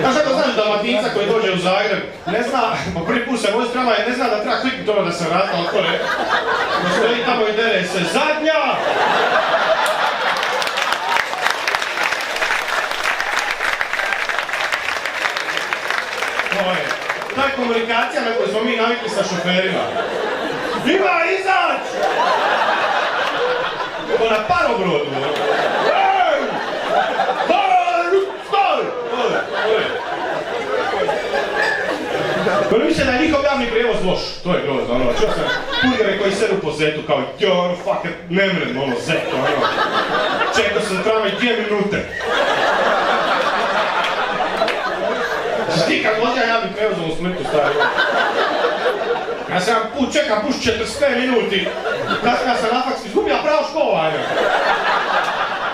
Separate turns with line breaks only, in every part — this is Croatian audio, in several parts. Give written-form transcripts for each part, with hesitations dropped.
Znaš ako znaš Dalmatinca koji dođe u Zagreb, ne zna, po prvi put se vozi tramvaj, ne zna da treba kliknuti ono da se vrata otvore. Da stoji tamo i dere se, zadnja! To je, to je komunikacija na koju smo mi navikli sa šoferima. Ima izać! To na parobrodu. Koji misle da je njihov javni prijevoz loš, to je grozno, ono, čuo sam kurjere koji sedu po zetu kao jo, fuck, ne mrem, ono, zet, ono, čekao sam tramvaj 2 minute. Znači ti kad vozija javnim prijevozom u Splitu, stari, ja sam put čekam puš 45 minuti, kasnije sam na faks izgubio pravo školovanje.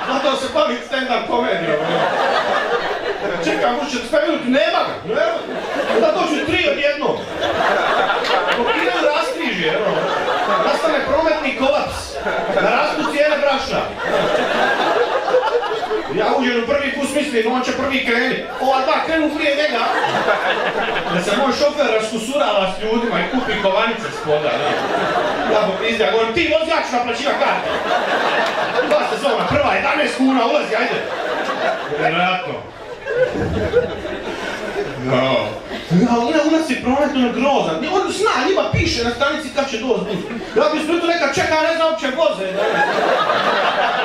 Zato se bavim stand-up komedijom, ono. Čekam puš 45 minuti, nema ga, onda dođu 3 odjednom. Blokiraju raskrižje, ono. Nastane prometni kolaps, narastu cijene brašna. Ja uđem u prvi bus, mislim, on će prvi kreni. Ova dva krenu prije njega. Da se moj šofer raskusurava s ljudima i kupi kovanice s poda, da. Ja popizdja, govorim, ti vozi, ja ću naplaćiva karte. Dva sezona, prva, 11 kuna, ulazi, ajde. Vjerojatno. No. Ja, u nas je prometno grozan. On zna, njima piše na stanici kad će doći bus. Ja bi u Splitu nekad čeka, ne znam uopće voze.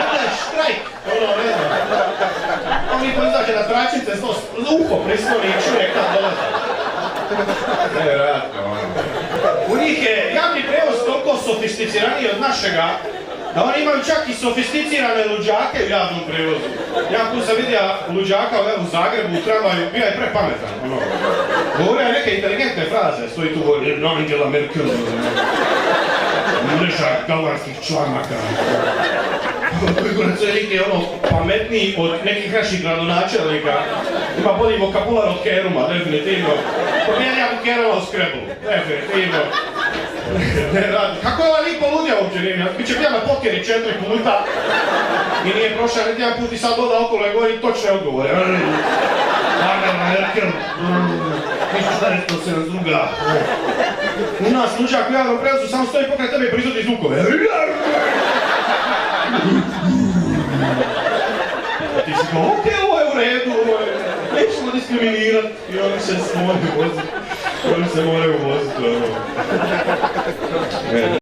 Ovo je štrajk, ono, ne znam. On mi izađe na tračnice, za uho prisloni i čuje kad dolaze. Nevjerojatno, ono. U njih je javni prijevoz toliko sofisticiraniji od našega, da oni imaju čak i sofisticirane luđake u javnom prijevozu. Ja tu sam vidio luđaka u Zagrebu u tramvaju, bio je prepametan, ono. Govorio je neke inteligentne fraze, stoji tu govori Angela Merkel, mreža galvarskih članaka. Koji lik je ono pametniji od nekih naših gradonačelnika. Ima bolji vokabular od Keruma, definitivno. Pomijeli bi Keruma u Scrabble, definitivno. Ne radi. Kako je ovaj lik poludio uopće nije? Biće bio na pokeri 4 puta i nije prošao niti jedan put i sad doda okolo i govori točne odgovore. Ništa šta je 172. U nas luđak u javnom prevozu samo stoji pokraj tebe i proizvodi zvukove. Ti si kao, okej, ovo je u redu, nećemo diskriminirat i oni se moraju voziti. Oni se moraju voziti, ono.